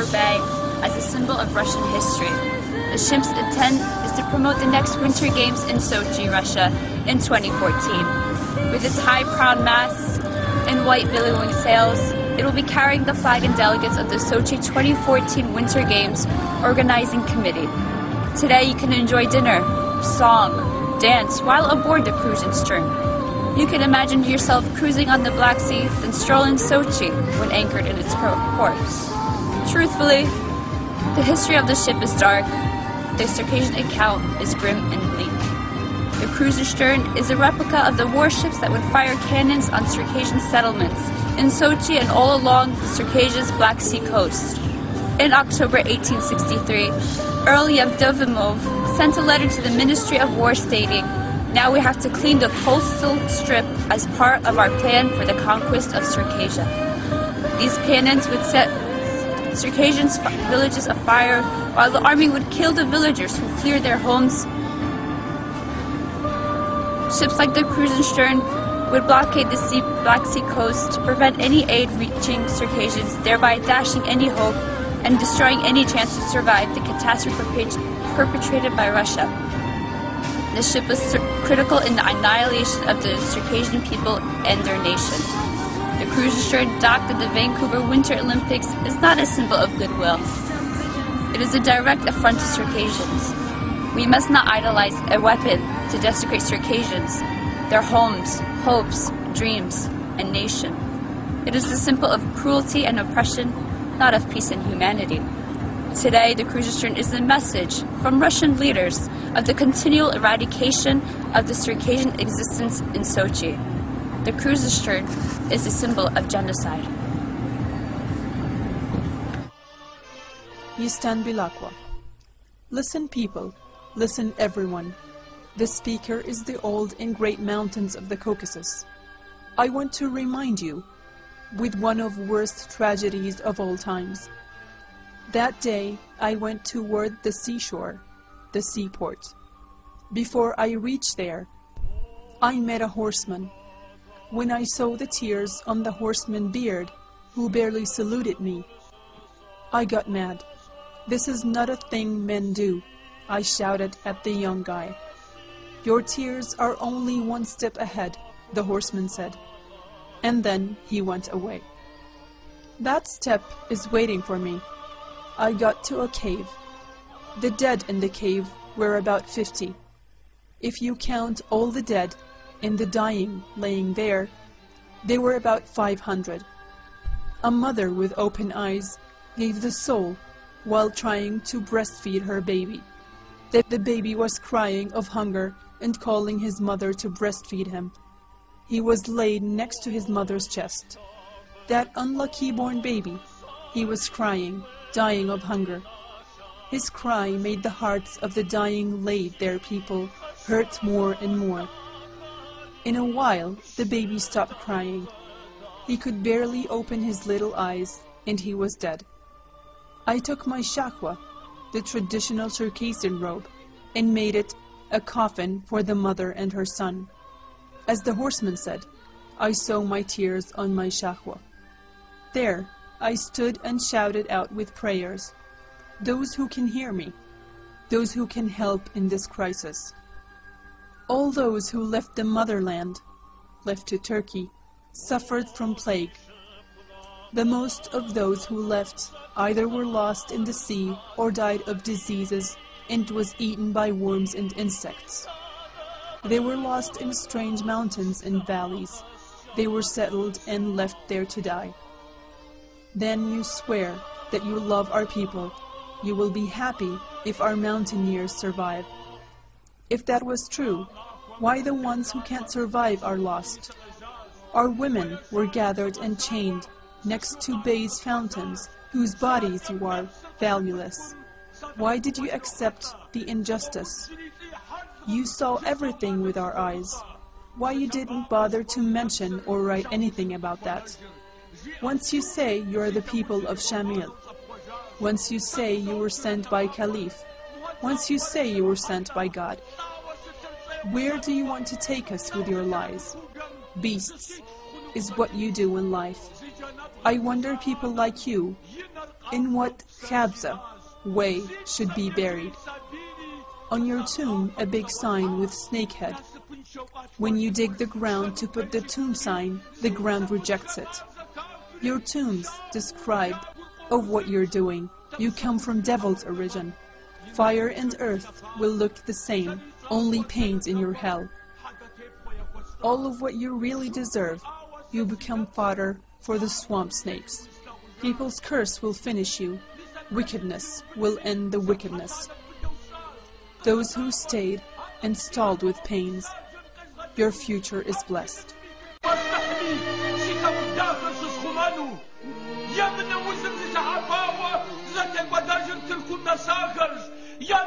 Harbor Bay as a symbol of Russian history. The ship's intent is to promote the next Winter Games in Sochi, Russia in 2014. With its high proud masts and white billowing sails, it will be carrying the flag and delegates of the Sochi 2014 Winter Games Organizing Committee. Today you can enjoy dinner, song, dance while aboard the Kruzenshtern. You can imagine yourself cruising on the Black Sea, then strolling Sochi when anchored in its ports. Truthfully, the history of the ship is dark. The Circassian account is grim and bleak. The Kruzenshtern is a replica of the warships that would fire cannons on Circassian settlements in Sochi and all along Circassia's Black Sea coast. In October 1863, Earl Yevdokimov sent a letter to the Ministry of War stating, "Now we have to clean the coastal strip as part of our plan for the conquest of Circassia." These cannons would set Circassian villages afire, while the army would kill the villagers who fled their homes. Ships like the Kruzenshtern would blockade the Black Sea coast to prevent any aid reaching Circassians, thereby dashing any hope and destroying any chance to survive the catastrophe perpetrated by Russia. The ship was critical in the annihilation of the Circassian people and their nation. The Kruzenshtern docked at the Vancouver Winter Olympics is not a symbol of goodwill. It is a direct affront to Circassians. We must not idolize a weapon to desecrate Circassians, their homes, hopes, dreams, and nation. It is a symbol of cruelty and oppression, not of peace and humanity. Today, the Kruzenshtern is a message from Russian leaders of the continual eradication of the Circassian existence in Sochi. The Kruzenshtern is a symbol of genocide. Yistan Bilakwa. Listen, people. Listen, everyone. The speaker is the old and great mountains of the Caucasus. I want to remind you, with one of worst tragedies of all times. That day, I went toward the seashore, the seaport. Before I reached there, I met a horseman. When I saw the tears on the horseman's beard, who barely saluted me, I got mad. "This is not a thing men do," I shouted at the young guy. "Your tears are only one step ahead," the horseman said. And then he went away. That step is waiting for me. I got to a cave. The dead in the cave were about 50. If you count all the dead and the dying laying there, they were about 500. A mother with open eyes gave the soul while trying to breastfeed her baby. The baby was crying of hunger and calling his mother to breastfeed him. He was laid next to his mother's chest. That unlucky born baby, he was crying, dying of hunger. His cry made the hearts of the dying laid there people hurt more and more. In a while, the baby stopped crying. He could barely open his little eyes, and he was dead. I took my shakwa, the traditional Circassian robe, and made it a coffin for the mother and her son. As the horseman said, I saw my tears on my shakwa. There, I stood and shouted out with prayers, those who can hear me, those who can help in this crisis. All those who left the motherland, left to Turkey, suffered from plague. The most of those who left either were lost in the sea or died of diseases and was eaten by worms and insects. They were lost in strange mountains and valleys. They were settled and left there to die. Then you swear that you love our people. You will be happy if our mountaineers survive. If that was true, why the ones who can't survive are lost? Our women were gathered and chained next to bathed fountains, whose bodies you are valueless. Why did you accept the injustice? You saw everything with our eyes. Why you didn't bother to mention or write anything about that? Once you say you are the people of Shamil. Once you say you were sent by Caliph. Once you say you were sent by God. Where do you want to take us with your lies? Beasts is what you do in life. I wonder people like you, In what khabza way should be buried? On your tomb, a big sign with snake head. When you dig the ground to put the tomb sign, the ground rejects it. Your tombs describe of what you're doing. You come from devil's origin. Fire and earth will look the same, only pains in your hell. All of what you really deserve, you become fodder for the swamp snakes. People's curse will finish you. Wickedness will end the wickedness. Those who stayed and stalled with pains, your future is blessed. Ja,